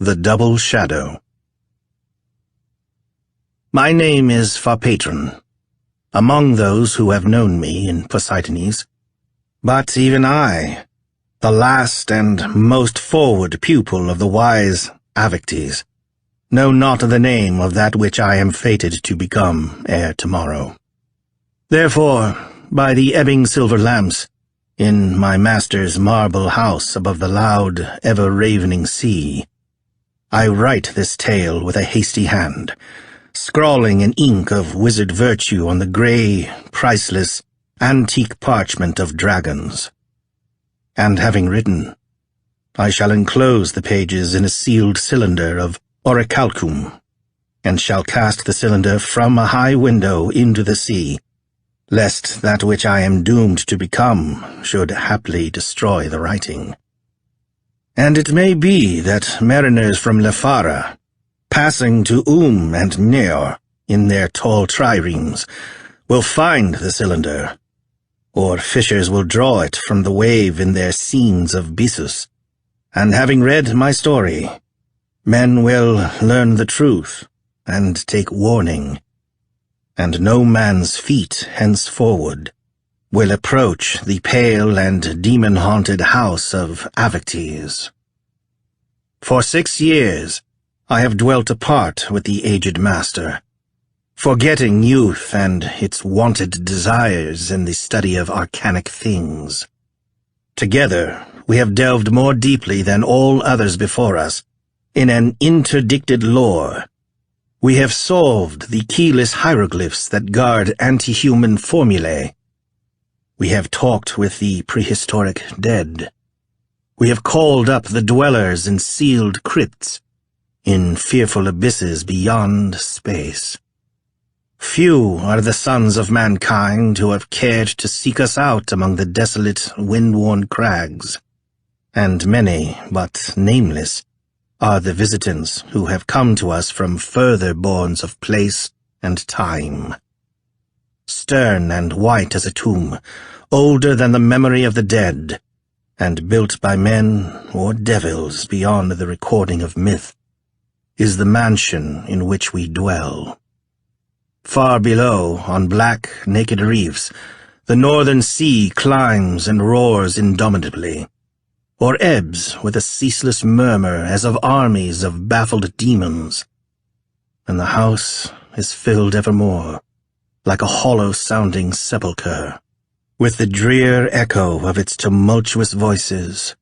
The Double Shadow. My name is Farpatron, among those who have known me in Poseidones, but even I, the last and most forward pupil of the wise avictes, know not the name of that which I am fated to become ere tomorrow. Therefore, by the ebbing silver lamps, in my master's marble house above the loud, ever-ravening sea, I write this tale with a hasty hand, scrawling in ink of wizard virtue on the grey, priceless, antique parchment of dragons. And having written, I shall enclose the pages in a sealed cylinder of orichalcum, and shall cast the cylinder from a high window into the sea, lest that which I am doomed to become should haply destroy the writing. And it may be that mariners from Lefara, passing to and Neor in their tall triremes, will find the cylinder, or fishers will draw it from the wave in their scenes of Bissus, and having read my story, men will learn the truth and take warning, and no man's feet henceforward will approach the pale and demon-haunted house of avictes. For 6 years I have dwelt apart with the aged master, forgetting youth and its wonted desires in the study of arcanic things. Together we have delved more deeply than all others before us in an interdicted lore. We have solved the keyless hieroglyphs that guard anti-human formulae. We have talked with the prehistoric dead. We have called up the dwellers in sealed crypts, in fearful abysses beyond space. Few are the sons of mankind who have cared to seek us out among the desolate, wind-worn crags, and many, but nameless, are the visitants who have come to us from further bournes of place and time. Stern and white as a tomb, older than the memory of the dead, and built by men or devils beyond the recording of myth, is the mansion in which we dwell. Far below, on black, naked reefs, the northern sea climbs and roars indomitably, or ebbs with a ceaseless murmur as of armies of baffled demons, and the house is filled evermore, like a hollow-sounding sepulchre, with the drear echo of its tumultuous voices,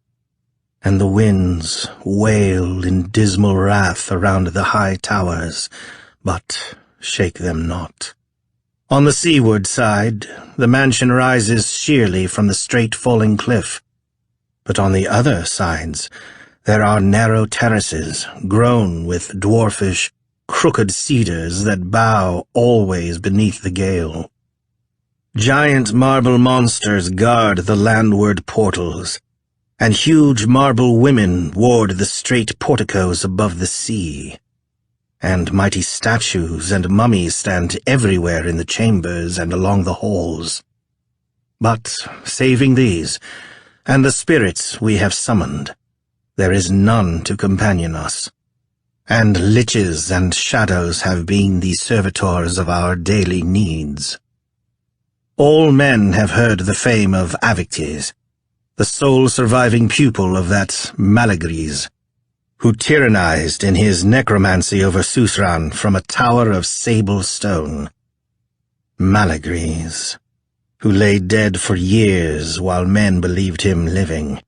and the winds wail in dismal wrath around the high towers, but shake them not. On the seaward side, the mansion rises sheerly from the straight-falling cliff, but on the other sides there are narrow terraces grown with dwarfish, crooked cedars that bow always beneath the gale. Giant marble monsters guard the landward portals, and huge marble women ward the straight porticos above the sea, and mighty statues and mummies stand everywhere in the chambers and along the halls. But, saving these, and the spirits we have summoned, there is none to companion us, and liches and shadows have been the servitors of our daily needs. All men have heard the fame of Avictes, the sole surviving pupil of that Malagres, who tyrannized in his necromancy over Susran from a tower of sable stone. Malagres, who lay dead for years while men believed him living,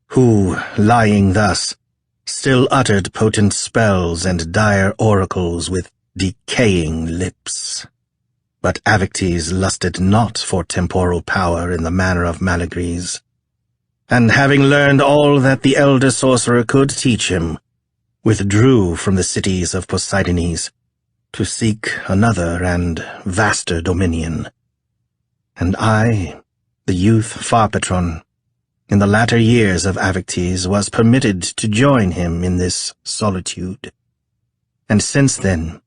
who, lying thus, still uttered potent spells and dire oracles with decaying lips. But Avictes lusted not for temporal power in the manner of Malagres, and having learned all that the elder sorcerer could teach him, withdrew from the cities of Poseidones to seek another and vaster dominion. And I, the youth Farpatron, in the latter years of Avictes, was permitted to join him in this solitude. And since then,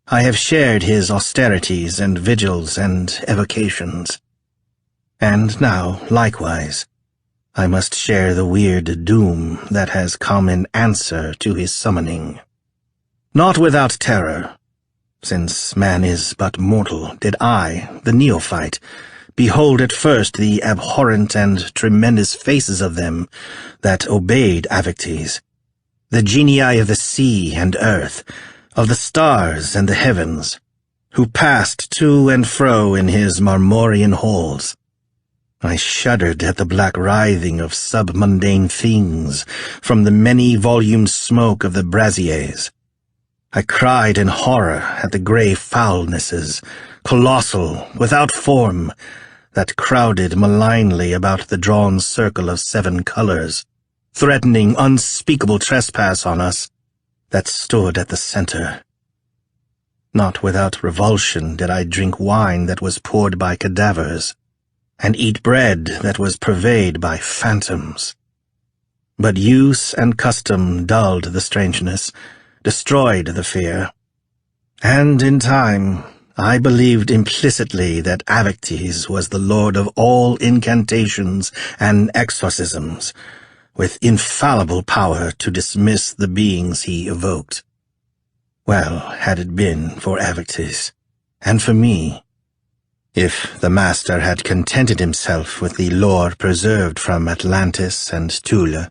I have shared his austerities and vigils and evocations. And now, likewise, I must share the weird doom that has come in answer to his summoning. Not without terror, since man is but mortal, did I, the neophyte, behold at first the abhorrent and tremendous faces of them that obeyed avictes, the genii of the sea and earth, of the stars and the heavens, who passed to and fro in his marmorian halls. I shuddered at the black writhing of submundane things from the many-volumed smoke of the braziers. I cried in horror at the grey foulnesses, colossal, without form, that crowded malignly about the drawn circle of 7 colors, threatening unspeakable trespass on us, that stood at the center. Not without revulsion did I drink wine that was poured by cadavers, and eat bread that was purveyed by phantoms. But use and custom dulled the strangeness, destroyed the fear, and in time I believed implicitly that Avictes was the lord of all incantations and exorcisms, with infallible power to dismiss the beings he evoked. Well had it been for Avictes, and for me, if the master had contented himself with the lore preserved from Atlantis and Tula,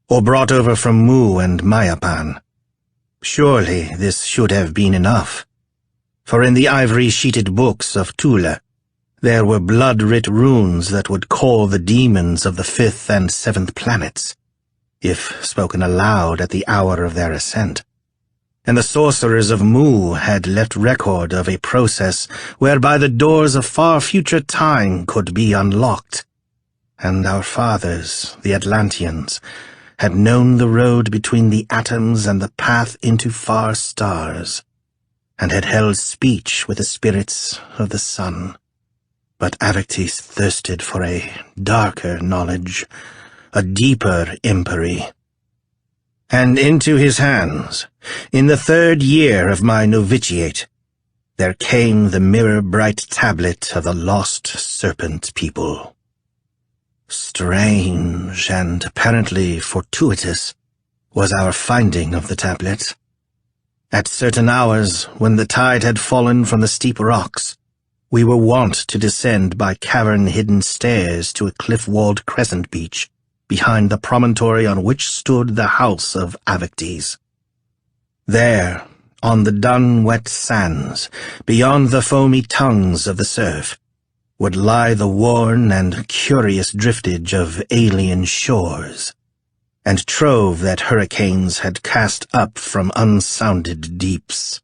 or brought over from Mu and Mayapan. Surely this should have been enough, for in the ivory-sheeted books of Tula there were blood-writ runes that would call the demons of the 5th and 7th planets, if spoken aloud at the hour of their ascent. And the sorcerers of Mu had left record of a process whereby the doors of far future time could be unlocked, and our fathers, the Atlanteans, had known the road between the atoms and the path into far stars, and had held speech with the spirits of the sun. But Avictes thirsted for a darker knowledge, a deeper empery. And into his hands, in the 3rd year of my novitiate, there came the mirror-bright tablet of the lost serpent people. Strange and apparently fortuitous was our finding of the tablet. At certain hours, when the tide had fallen from the steep rocks, we were wont to descend by cavern-hidden stairs to a cliff-walled crescent beach behind the promontory on which stood the house of Avictes. There, on the dun-wet sands, beyond the foamy tongues of the surf, would lie the worn and curious driftage of alien shores, and trove that hurricanes had cast up from unsounded deeps.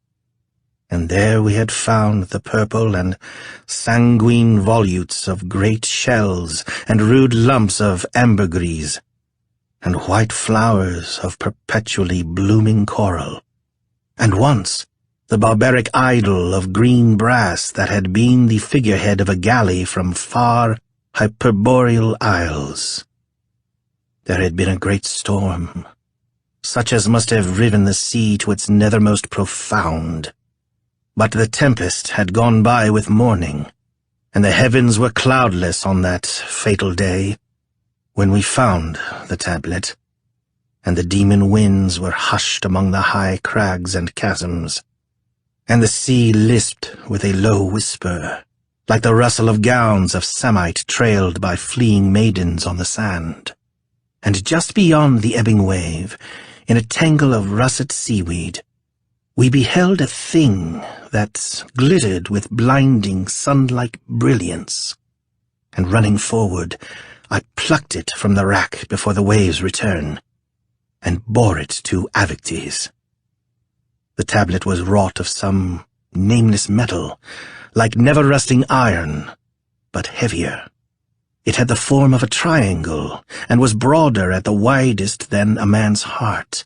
And there we had found the purple and sanguine volutes of great shells and rude lumps of ambergris, and white flowers of perpetually blooming coral, and once the barbaric idol of green brass that had been the figurehead of a galley from far hyperboreal isles. There had been a great storm, such as must have riven the sea to its nethermost profound. But the tempest had gone by with morning, and the heavens were cloudless on that fatal day when we found the tablet, and the demon winds were hushed among the high crags and chasms, and the sea lisped with a low whisper, like the rustle of gowns of samite trailed by fleeing maidens on the sand. And just beyond the ebbing wave, in a tangle of russet seaweed, we beheld a thing that glittered with blinding sun-like brilliance, and running forward, I plucked it from the rack before the waves' return, and bore it to Avictes. The tablet was wrought of some nameless metal, like never-rusting iron, but heavier. It had the form of a triangle, and was broader at the widest than a man's heart.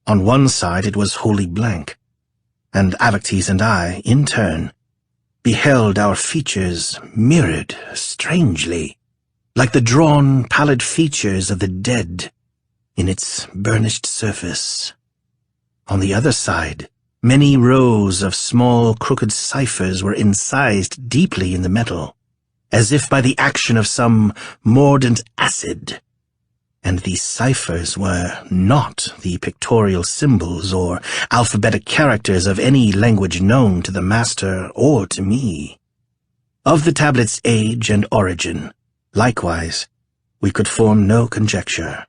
On one side it was wholly blank, and Avictes and I, in turn, beheld our features mirrored strangely, like the drawn, pallid features of the dead in its burnished surface. On the other side, many rows of small crooked ciphers were incised deeply in the metal, as if by the action of some mordant acid. And these ciphers were not the pictorial symbols or alphabetic characters of any language known to the master or to me. Of the tablet's age and origin, likewise, we could form no conjecture,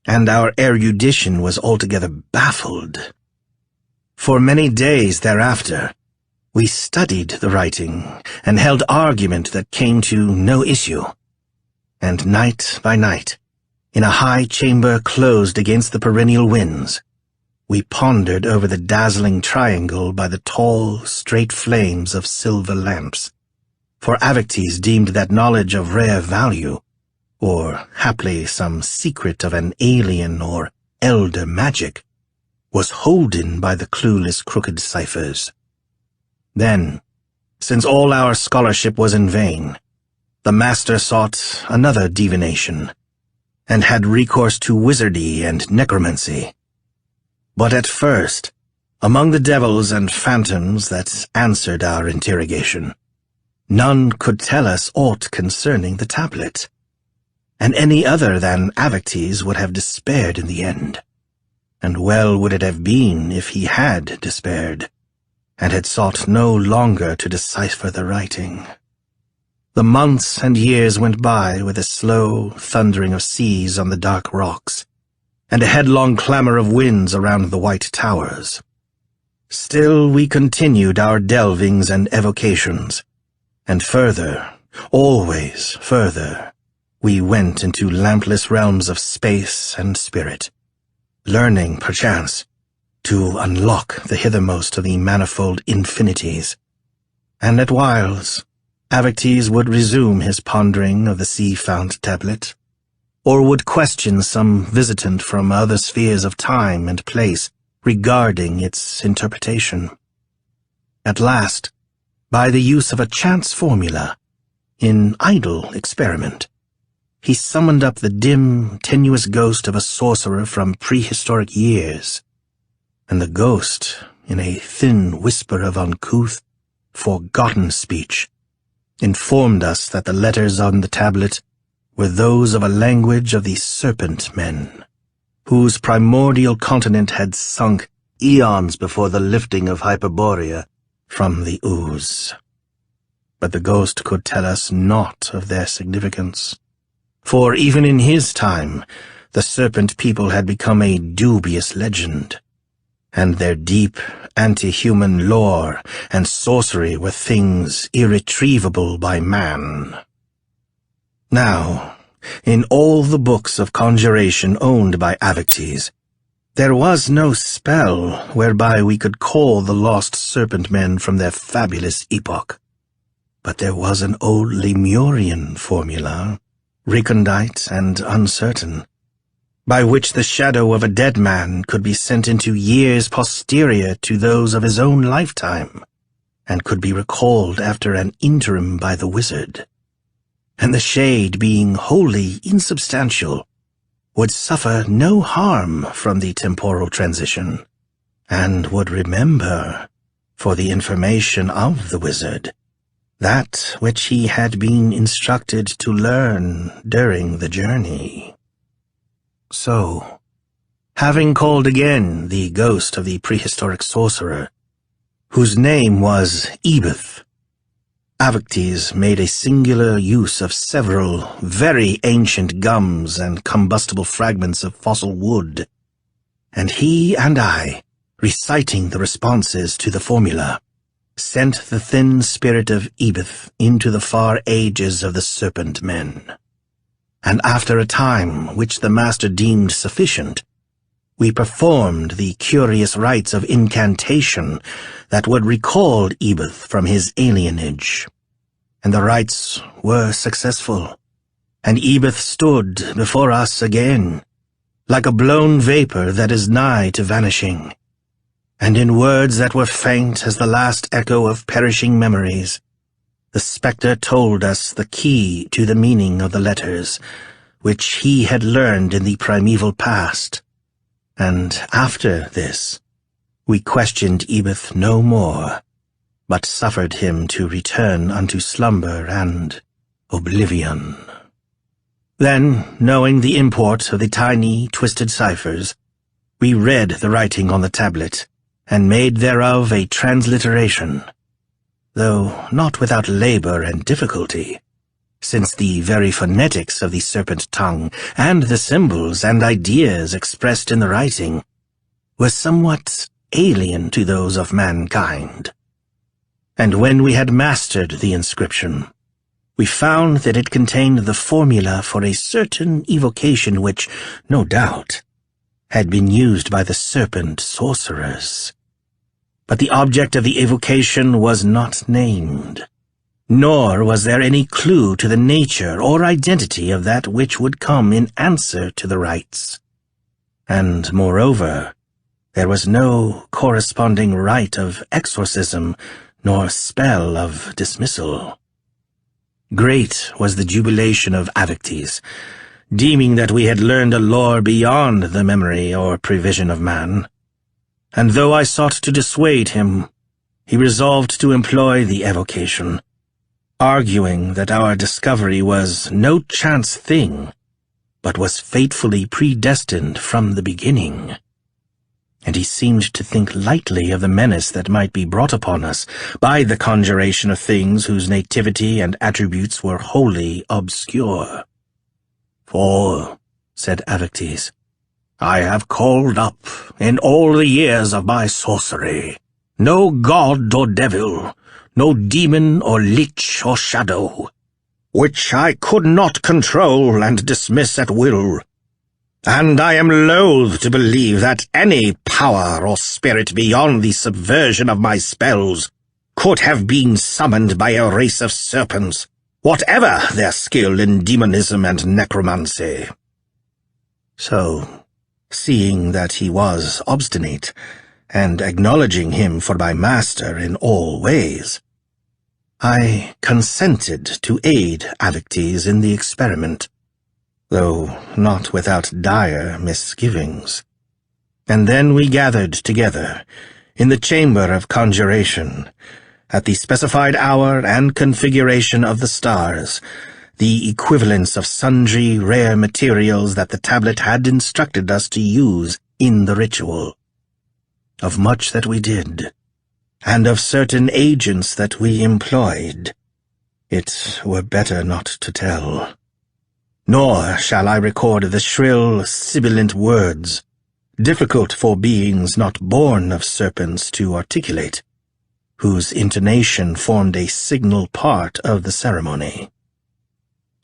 and our erudition was altogether baffled. For many days thereafter, we studied the writing and held argument that came to no issue, and night by night, in a high chamber closed against the perennial winds, we pondered over the dazzling triangle by the tall, straight flames of silver lamps, for avictes deemed that knowledge of rare value, or haply some secret of an alien or elder magic, was holden by the clueless crooked ciphers. Then, since all our scholarship was in vain, the master sought another divination, and had recourse to wizardry and necromancy. But at first, among the devils and phantoms that answered our interrogation, none could tell us aught concerning the tablet, and any other than avictes would have despaired in the end. And well would it have been if he had despaired, and had sought no longer to decipher the writing. The months and years went by with a slow thundering of seas on the dark rocks, and a headlong clamor of winds around the white towers. Still we continued our delvings and evocations, and further, always further, we went into lampless realms of space and spirit, learning, perchance, to unlock the hithermost of the manifold infinities, and at whiles avictes would resume his pondering of the sea-fount tablet, or would question some visitant from other spheres of time and place regarding its interpretation. At last, by the use of a chance formula, in idle experiment, he summoned up the dim, tenuous ghost of a sorcerer from prehistoric years, and the ghost, in a thin whisper of uncouth, forgotten speech, informed us that the letters on the tablet were those of a language of the serpent men, whose primordial continent had sunk eons before the lifting of Hyperborea from the ooze. But the ghost could tell us naught of their significance, for even in his time the serpent people had become a dubious legend, and their deep, anti-human lore and sorcery were things irretrievable by man. Now, in all the books of conjuration owned by avictes, there was no spell whereby we could call the lost serpent men from their fabulous epoch, but there was an old Lemurian formula, recondite and uncertain, by which the shadow of a dead man could be sent into years posterior to those of his own lifetime, and could be recalled after an interim by the wizard. And the shade, being wholly insubstantial, would suffer no harm from the temporal transition, and would remember, for the information of the wizard, that which he had been instructed to learn during the journey. So, having called again the ghost of the prehistoric sorcerer, whose name was Ebeth, avictes made a singular use of several very ancient gums and combustible fragments of fossil wood, and he and I, reciting the responses to the formula, sent the thin spirit of Ebeth into the far ages of the serpent men. And after a time which the master deemed sufficient, we performed the curious rites of incantation that would recall Ebeth from his alienage. And the rites were successful, and Ebeth stood before us again, like a blown vapor that is nigh to vanishing, and in words that were faint as the last echo of perishing memories, the spectre told us the key to the meaning of the letters, which he had learned in the primeval past. And after this, we questioned Ebeth no more, but suffered him to return unto slumber and oblivion. Then, knowing the import of the tiny, twisted ciphers, we read the writing on the tablet, and made thereof a transliteration, though not without labor and difficulty, since the very phonetics of the serpent tongue, and the symbols and ideas expressed in the writing, were somewhat alien to those of mankind. And when we had mastered the inscription, we found that it contained the formula for a certain evocation which, no doubt, had been used by the serpent sorcerers. But the object of the evocation was not named, nor was there any clue to the nature or identity of that which would come in answer to the rites. And, moreover, there was no corresponding rite of exorcism nor spell of dismissal. Great was the jubilation of Avictes, deeming that we had learned a lore beyond the memory or prevision of man. And though I sought to dissuade him, he resolved to employ the evocation, arguing that our discovery was no chance thing, but was fatefully predestined from the beginning. And he seemed to think lightly of the menace that might be brought upon us by the conjuration of things whose nativity and attributes were wholly obscure. "For," said Avictes, "I have called up, in all the years of my sorcery, no god or devil, no demon or lich or shadow, which I could not control and dismiss at will. And I am loath to believe that any power or spirit beyond the subversion of my spells could have been summoned by a race of serpents, whatever their skill in demonism and necromancy." So, seeing that he was obstinate, and acknowledging him for my master in all ways, I consented to aid Avictes in the experiment, though not without dire misgivings. And then we gathered together, in the chamber of conjuration, at the specified hour and configuration of the stars, the equivalents of sundry rare materials that the tablet had instructed us to use in the ritual. Of much that we did, and of certain agents that we employed, it were better not to tell. Nor shall I record the shrill, sibilant words, difficult for beings not born of serpents to articulate, whose intonation formed a signal part of the ceremony.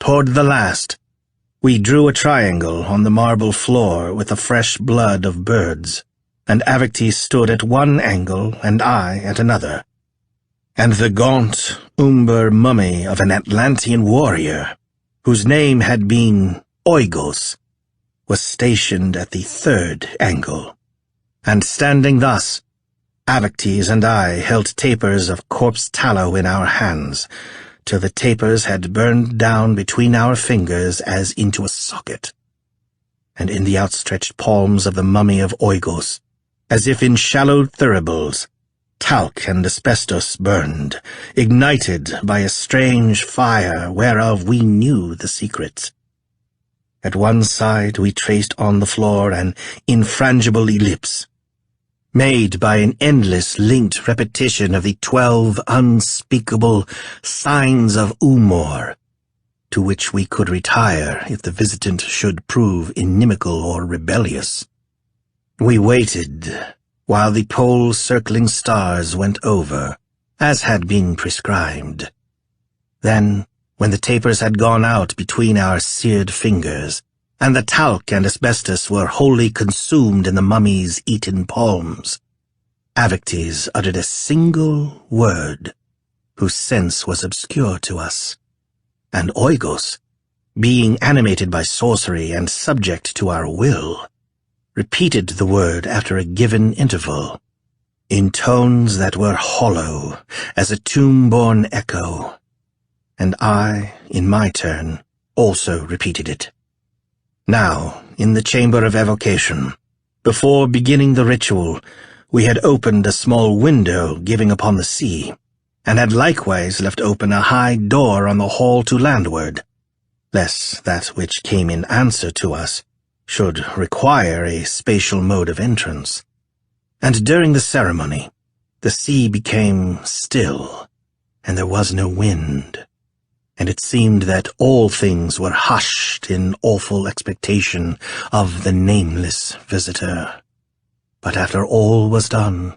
Toward the last, we drew a triangle on the marble floor with the fresh blood of birds, and Avictes stood at one angle and I at another, and the gaunt, umber mummy of an Atlantean warrior, whose name had been Oigos, was stationed at the third angle. And standing thus, Avictes and I held tapers of corpse tallow in our hands, till the tapers had burned down between our fingers as into a socket. And in the outstretched palms of the mummy of Oigos, as if in shallowed thuribles, talc and asbestos burned, ignited by a strange fire whereof we knew the secret. At one side we traced on the floor an infrangible ellipse, made by an endless linked repetition of the 12 unspeakable signs of Umor, to which we could retire if the visitant should prove inimical or rebellious. We waited while the pole-circling stars went over, as had been prescribed. Then, when the tapers had gone out between our seared fingers, and the talc and asbestos were wholly consumed in the mummy's eaten palms, Avictes uttered a single word, whose sense was obscure to us, and Oigos, being animated by sorcery and subject to our will, repeated the word after a given interval, in tones that were hollow as a tomb-born echo, and I, in my turn, also repeated it. Now, in the chamber of evocation, before beginning the ritual, we had opened a small window giving upon the sea, and had likewise left open a high door on the hall to landward, lest that which came in answer to us should require a spatial mode of entrance. And during the ceremony, the sea became still, and there was no wind, and it seemed that all things were hushed in awful expectation of the nameless visitor. But after all was done,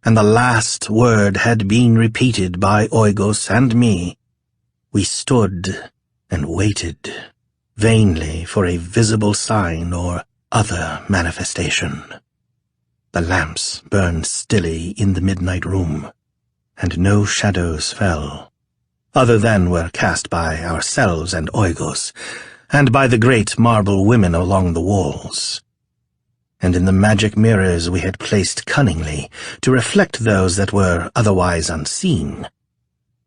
and the last word had been repeated by Oigos and me, we stood and waited vainly for a visible sign or other manifestation. The lamps burned stilly in the midnight room, and no shadows fell, other than were cast by ourselves and Oigos, and by the great marble women along the walls. And in the magic mirrors we had placed cunningly to reflect those that were otherwise unseen,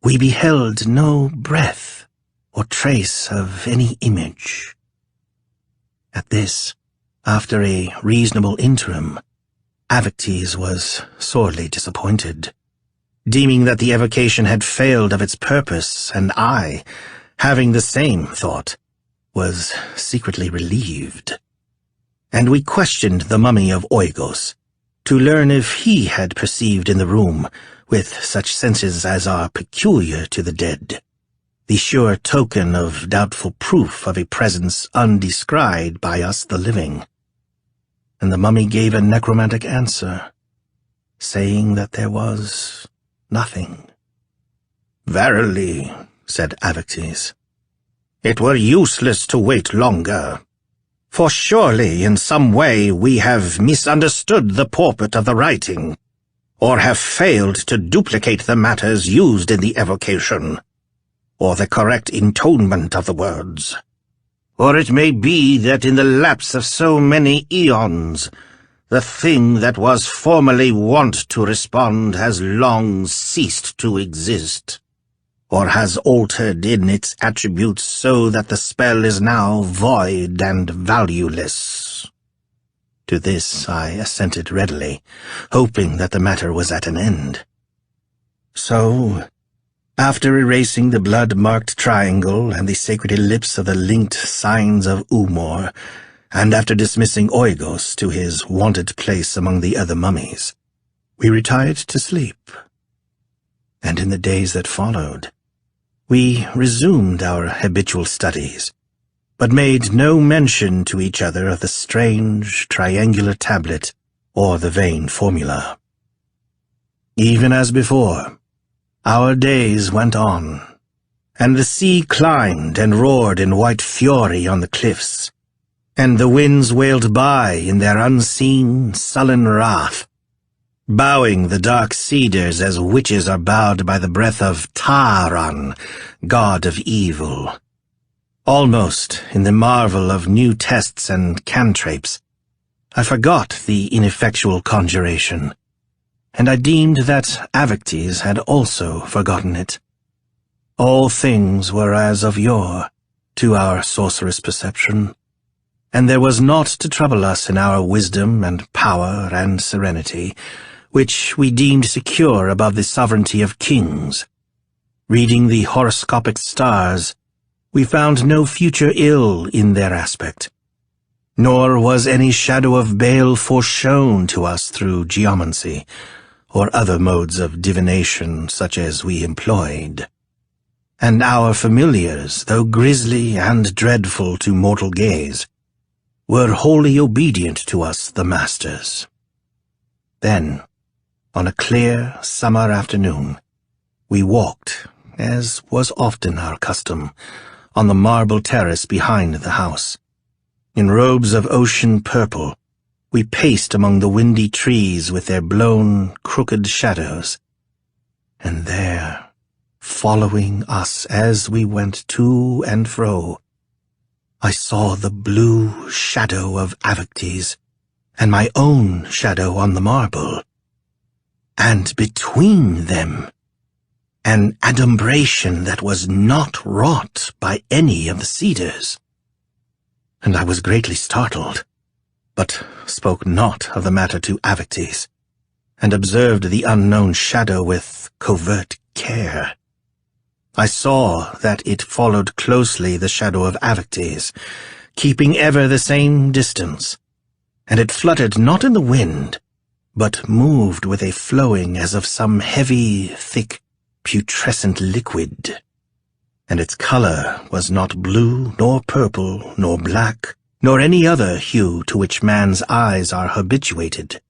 we beheld no breath or trace of any image. At this, after a reasonable interim, Avictes was sorely disappointed, deeming that the evocation had failed of its purpose, and I, having the same thought, was secretly relieved. And we questioned the mummy of Oigos, to learn if he had perceived in the room, with such senses as are peculiar to the dead, the sure token of doubtful proof of a presence undescried by us the living. And the mummy gave a necromantic answer, saying that there was nothing. "Verily," said Avictes, "it were useless to wait longer. For surely in some way we have misunderstood the purport of the writing, or have failed to duplicate the matters used in the evocation, or the correct intonement of the words. Or it may be that in the lapse of so many eons, the thing that was formerly wont to respond has long ceased to exist, or has altered in its attributes so that the spell is now void and valueless." To this I assented readily, hoping that the matter was at an end. So, after erasing the blood-marked triangle and the sacred ellipse of the linked signs of Umor, and after dismissing Oigos to his wonted place among the other mummies, we retired to sleep. And in the days that followed, we resumed our habitual studies, but made no mention to each other of the strange triangular tablet or the vain formula. Even as before, our days went on, and the sea climbed and roared in white fury on the cliffs, and the winds wailed by in their unseen, sullen wrath, bowing the dark cedars as witches are bowed by the breath of Taran, god of evil. Almost in the marvel of new tests and cantrapes, I forgot the ineffectual conjuration, and I deemed that Avictes had also forgotten it. All things were as of yore to our sorcerous perception, and there was naught to trouble us in our wisdom and power and serenity, which we deemed secure above the sovereignty of kings. Reading the horoscopic stars, we found no future ill in their aspect, nor was any shadow of bale foreshown to us through geomancy, or other modes of divination such as we employed. And our familiars, though grisly and dreadful to mortal gaze, were wholly obedient to us the masters. Then, on a clear summer afternoon, we walked, as was often our custom, on the marble terrace behind the house. In robes of ocean purple, we paced among the windy trees with their blown, crooked shadows. And there, following us as we went to and fro, I saw the blue shadow of Avictes, and my own shadow on the marble. And between them, an adumbration that was not wrought by any of the cedars. And I was greatly startled, but spoke not of the matter to Avictes, and observed the unknown shadow with covert care. I saw that it followed closely the shadow of avictes, keeping ever the same distance, and it fluttered not in the wind, but moved with a flowing as of some heavy, thick, putrescent liquid. And its color was not blue, nor purple, nor black, nor any other hue to which man's eyes are habituated,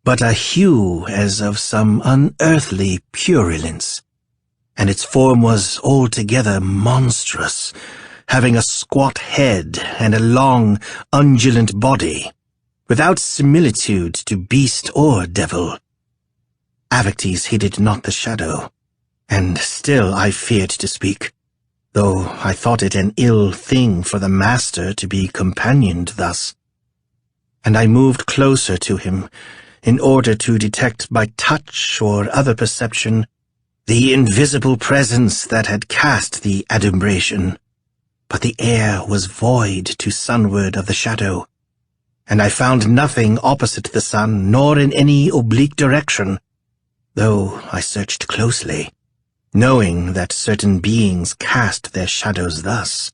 but a hue as of some unearthly purulence, and its form was altogether monstrous, having a squat head and a long, undulant body, without similitude to beast or devil. Avictes heeded not the shadow, and still I feared to speak, though I thought it an ill thing for the master to be companioned thus. And I moved closer to him, in order to detect by touch or other perception the invisible presence that had cast the adumbration. But the air was void to sunward of the shadow, and I found nothing opposite the sun, nor in any oblique direction, though I searched closely, knowing that certain beings cast their shadows thus.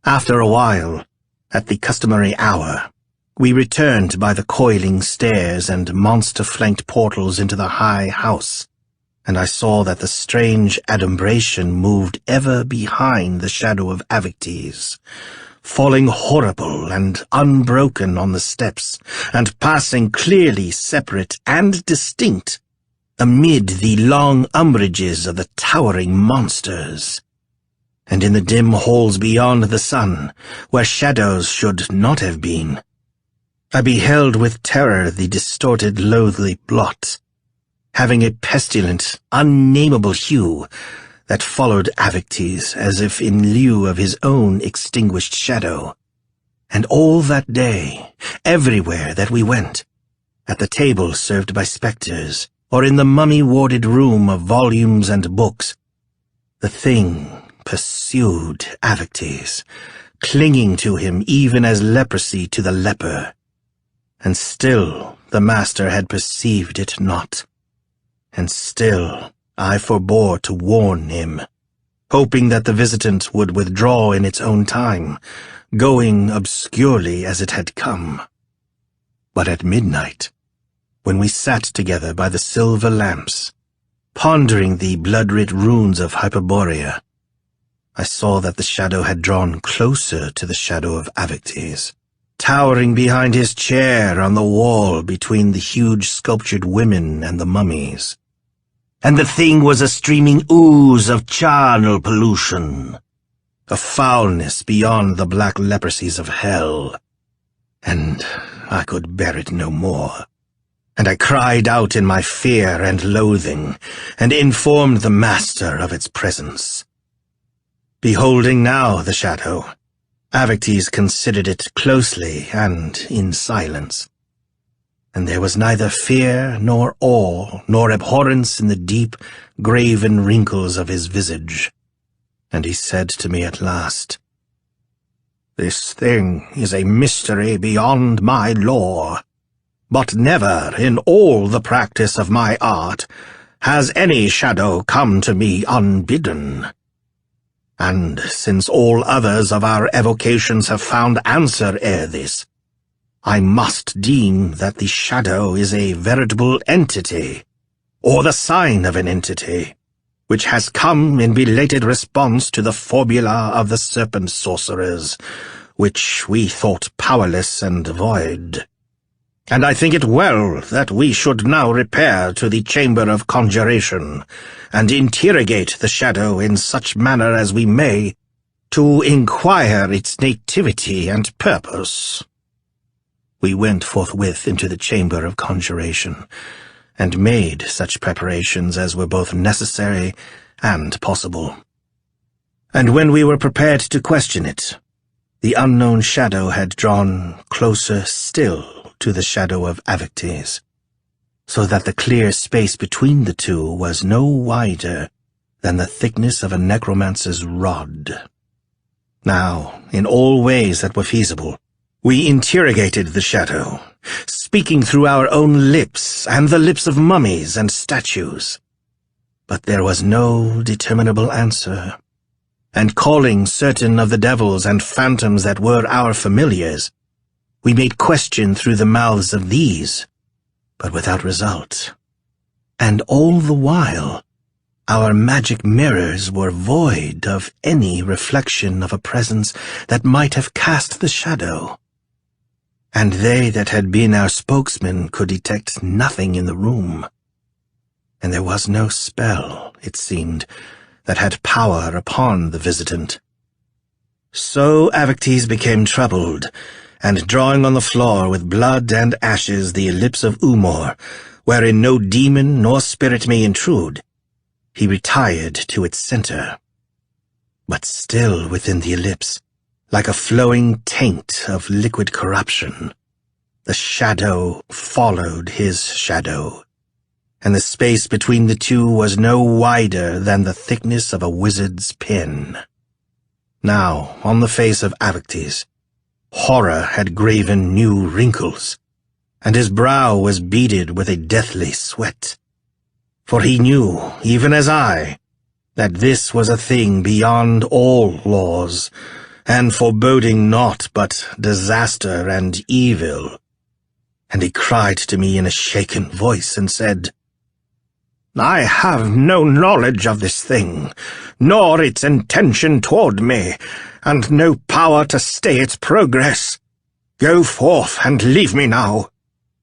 After a while, at the customary hour, we returned by the coiling stairs and monster-flanked portals into the high house, and I saw that the strange adumbration moved ever behind the shadow of avictes, falling horrible and unbroken on the steps, and passing clearly separate and distinct amid the long umbrages of the towering monsters. And in the dim halls beyond the sun, where shadows should not have been, I beheld with terror the distorted loathly blot, having a pestilent, unnameable hue that followed avictes as if in lieu of his own extinguished shadow. And all that day, everywhere that we went, at the table served by spectres, or in the mummy-warded room of volumes and books, the thing pursued avictes, clinging to him even as leprosy to the leper. And still the master had perceived it not, and still I forbore to warn him, hoping that the visitant would withdraw in its own time, going obscurely as it had come. But at midnight, when we sat together by the silver lamps, pondering the blood-red runes of Hyperborea, I saw that the shadow had drawn closer to the shadow of avictes, towering behind his chair on the wall between the huge sculptured women and the mummies. And the thing was a streaming ooze of charnel pollution, a foulness beyond the black leprosies of hell. And I could bear it no more, and I cried out in my fear and loathing, and informed the master of its presence. Beholding now the shadow, Avictes considered it closely and in silence, and there was neither fear nor awe nor abhorrence in the deep, graven wrinkles of his visage. And he said to me at last, "This thing is a mystery beyond my lore, but never in all the practice of my art has any shadow come to me unbidden. And since all others of our evocations have found answer ere this, I must deem that the shadow is a veritable entity, or the sign of an entity, which has come in belated response to the formula of the serpent sorcerers, which we thought powerless and void. And I think it well that we should now repair to the chamber of conjuration, and interrogate the shadow in such manner as we may, to inquire its nativity and purpose." We went forthwith into the chamber of conjuration, and made such preparations as were both necessary and possible. And when we were prepared to question it, the unknown shadow had drawn closer still to the shadow of avictes, so that the clear space between the two was no wider than the thickness of a necromancer's rod. Now, in all ways that were feasible, we interrogated the shadow, speaking through our own lips and the lips of mummies and statues. But there was no determinable answer, and calling certain of the devils and phantoms that were our familiars, we made question through the mouths of these, but without result. And all the while, our magic mirrors were void of any reflection of a presence that might have cast the shadow. And they that had been our spokesmen could detect nothing in the room. And there was no spell, it seemed, that had power upon the visitant. So avictes became troubled, and drawing on the floor with blood and ashes the ellipse of Umor, wherein no demon nor spirit may intrude, he retired to its center. But still within the ellipse, like a flowing taint of liquid corruption, the shadow followed his shadow, and the space between the two was no wider than the thickness of a wizard's pen. Now, on the face of Avictes, horror had graven new wrinkles, and his brow was beaded with a deathly sweat. For he knew, even as I, that this was a thing beyond all laws, and foreboding naught but disaster and evil. And he cried to me in a shaken voice and said, "I have no knowledge of this thing, nor its intention toward me, and no power to stay its progress. Go forth and leave me now,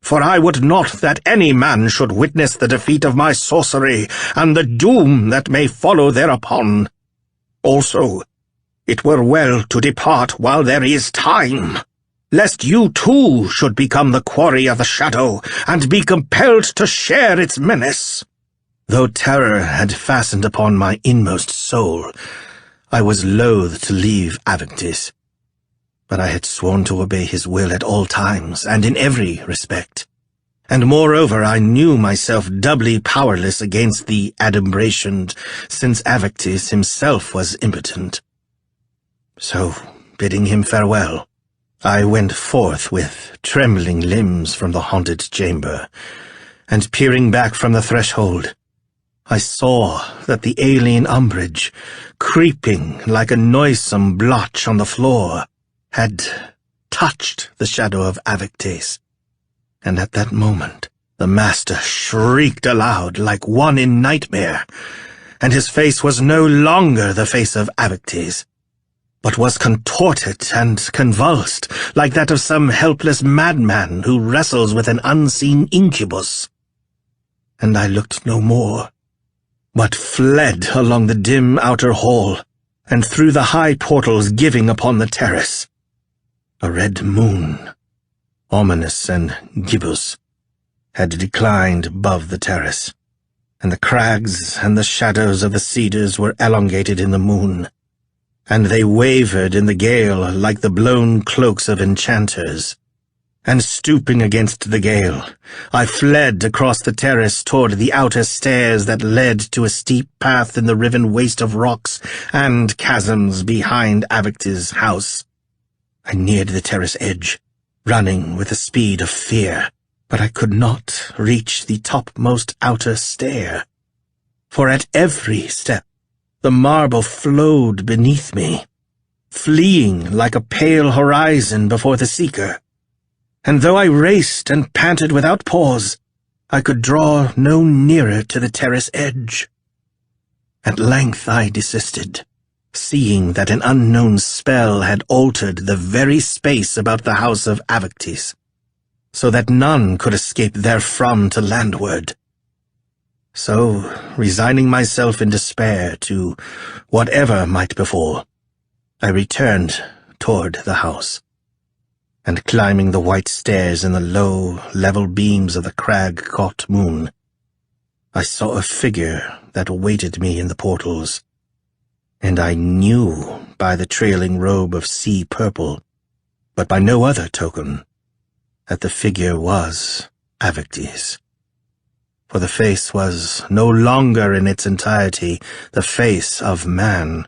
for I would not that any man should witness the defeat of my sorcery, and the doom that may follow thereupon. Also, it were well to depart while there is time, lest you too should become the quarry of the shadow, and be compelled to share its menace." Though terror had fastened upon my inmost soul, I was loath to leave Avictes, but I had sworn to obey his will at all times and in every respect, and moreover I knew myself doubly powerless against the adumbration, since Avictes himself was impotent. So, bidding him farewell, I went forth with trembling limbs from the haunted chamber, and peering back from the threshold, I saw that the alien umbrage, creeping like a noisome blotch on the floor, had touched the shadow of Avictes, and at that moment the master shrieked aloud like one in nightmare, and his face was no longer the face of Avictes, but was contorted and convulsed like that of some helpless madman who wrestles with an unseen incubus. And I looked no more, but fled along the dim outer hall, and through the high portals giving upon the terrace. A red moon, ominous and gibbous, had declined above the terrace, and the crags and the shadows of the cedars were elongated in the moon, and they wavered in the gale like the blown cloaks of enchanters. And stooping against the gale, I fled across the terrace toward the outer stairs that led to a steep path in the riven waste of rocks and chasms behind Avictes' house. I neared the terrace edge, running with the speed of fear, but I could not reach the topmost outer stair, for at every step the marble flowed beneath me, fleeing like a pale horizon before the seeker. And though I raced and panted without pause, I could draw no nearer to the terrace edge. At length I desisted, seeing that an unknown spell had altered the very space about the house of Avictes, so that none could escape therefrom to landward. So, resigning myself in despair to whatever might befall, I returned toward the house, and climbing the white stairs in the low, level beams of the crag-caught moon, I saw a figure that awaited me in the portals, and I knew by the trailing robe of sea purple, but by no other token, that the figure was Avictes. For the face was no longer in its entirety the face of man,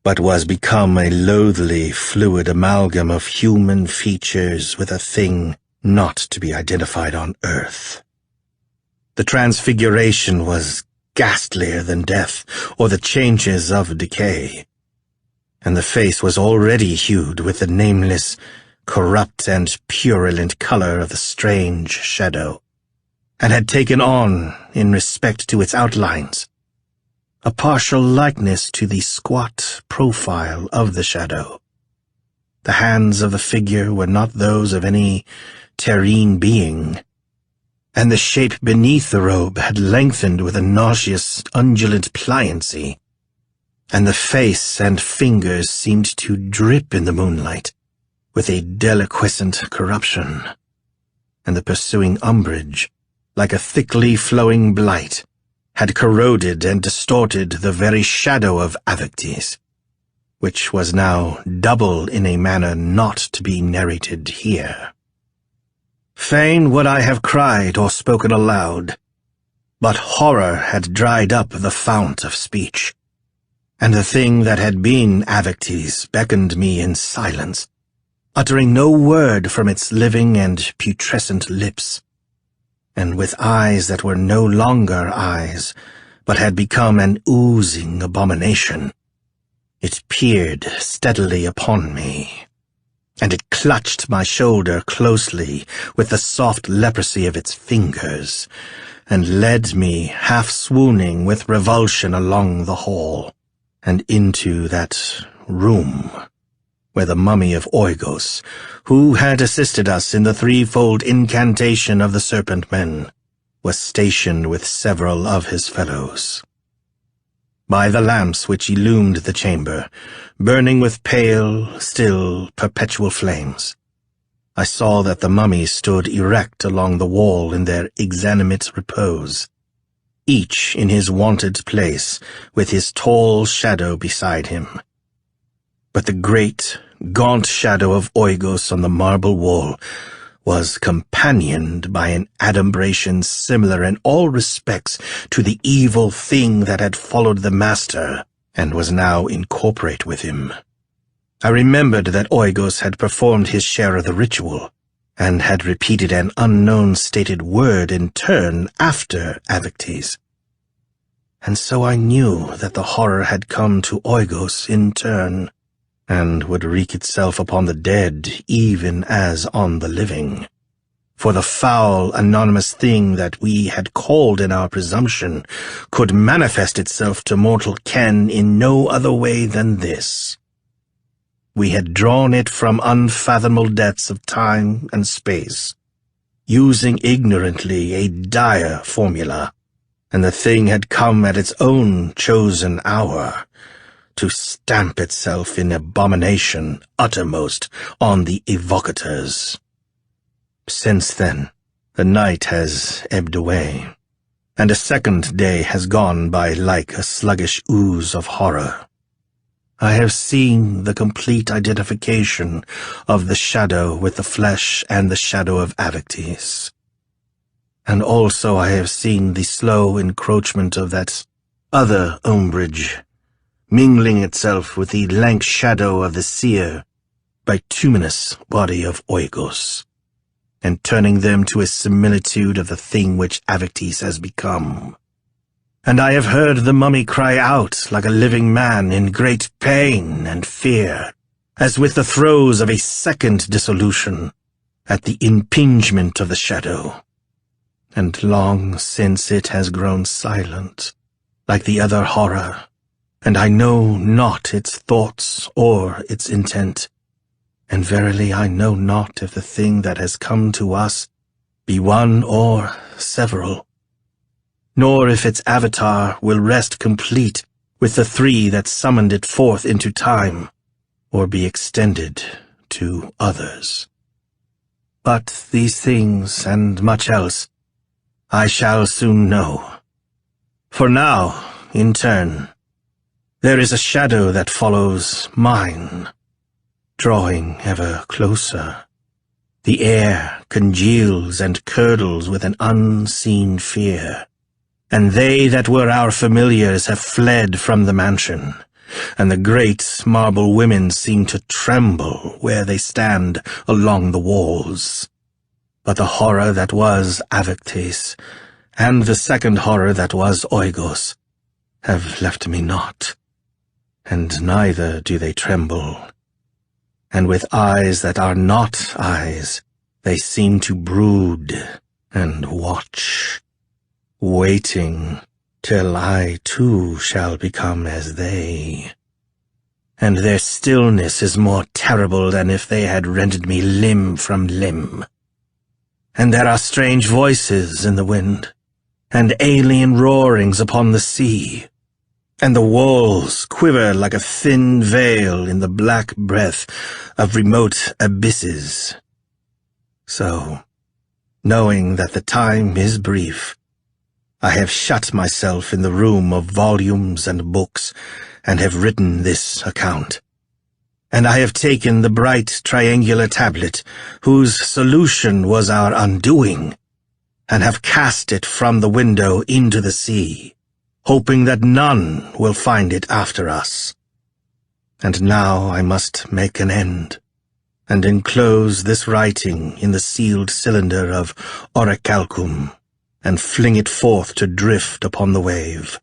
but was become a loathly, fluid amalgam of human features with a thing not to be identified on earth. The transfiguration was ghastlier than death or the changes of decay. And the face was already hued with the nameless, corrupt and purulent color of the strange shadow, and had taken on, in respect to its outlines, a partial likeness to the squat profile of the shadow. The hands of the figure were not those of any terrene being, and the shape beneath the robe had lengthened with a nauseous, undulant pliancy, and the face and fingers seemed to drip in the moonlight with a deliquescent corruption, and the pursuing umbrage, like a thickly flowing blight, had corroded and distorted the very shadow of avictes, which was now double in a manner not to be narrated here. Fain would I have cried or spoken aloud, but horror had dried up the fount of speech, and the thing that had been avictes beckoned me in silence, uttering no word from its living and putrescent lips, and with eyes that were no longer eyes, but had become an oozing abomination. It peered steadily upon me, and it clutched my shoulder closely with the soft leprosy of its fingers, and led me, half-swooning with revulsion, along the hall, and into that room where the mummy of Oigos, who had assisted us in the threefold incantation of the serpent men, was stationed with several of his fellows. By the lamps which illumined the chamber, burning with pale, still, perpetual flames, I saw that the mummies stood erect along the wall in their exanimate repose, each in his wonted place, with his tall shadow beside him. But the great, gaunt shadow of Oigos on the marble wall was companioned by an adumbration similar in all respects to the evil thing that had followed the master and was now incorporate with him. I remembered that Oigos had performed his share of the ritual, and had repeated an unknown stated word in turn after avictes. And so I knew that the horror had come to Oigos in turn, and would wreak itself upon the dead even as on the living. For the foul, anonymous thing that we had called in our presumption could manifest itself to mortal ken in no other way than this. We had drawn it from unfathomable depths of time and space, using ignorantly a dire formula, and the thing had come at its own chosen hour, to stamp itself in abomination uttermost on the evocators. Since then, the night has ebbed away, and a second day has gone by like a sluggish ooze of horror. I have seen the complete identification of the shadow with the flesh and the shadow of avictes, and also I have seen the slow encroachment of that other umbrage, mingling itself with the lank shadow of the sear, bituminous body of Oigos, and turning them to a similitude of the thing which avictes has become. And I have heard the mummy cry out like a living man in great pain and fear, as with the throes of a second dissolution, at the impingement of the shadow. And long since it has grown silent, like the other horror, and I know not its thoughts or its intent, and verily I know not if the thing that has come to us be one or several, nor if its avatar will rest complete with the three that summoned it forth into time, or be extended to others. But these things, and much else, I shall soon know. For now, in turn, there is a shadow that follows mine, drawing ever closer. The air congeals and curdles with an unseen fear, and they that were our familiars have fled from the mansion, and the great marble women seem to tremble where they stand along the walls. But the horror that was avictes and the second horror that was Oikos have left me not, and neither do they tremble. And with eyes that are not eyes, they seem to brood and watch, waiting till I too shall become as they. And their stillness is more terrible than if they had rended me limb from limb. And there are strange voices in the wind, and alien roarings upon the sea, and the walls quiver like a thin veil in the black breath of remote abysses. So, knowing that the time is brief, I have shut myself in the room of volumes and books, and have written this account. And I have taken the bright triangular tablet, whose solution was our undoing, and have cast it from the window into the sea, hoping that none will find it after us. And now I must make an end, and enclose this writing in the sealed cylinder of orichalcum, and fling it forth to drift upon the wave.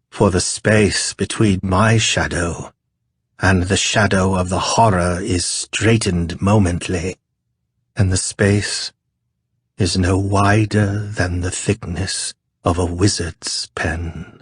For the space between my shadow and the shadow of the horror is straitened momently, and the space is no wider than the thickness of a wizard's pen.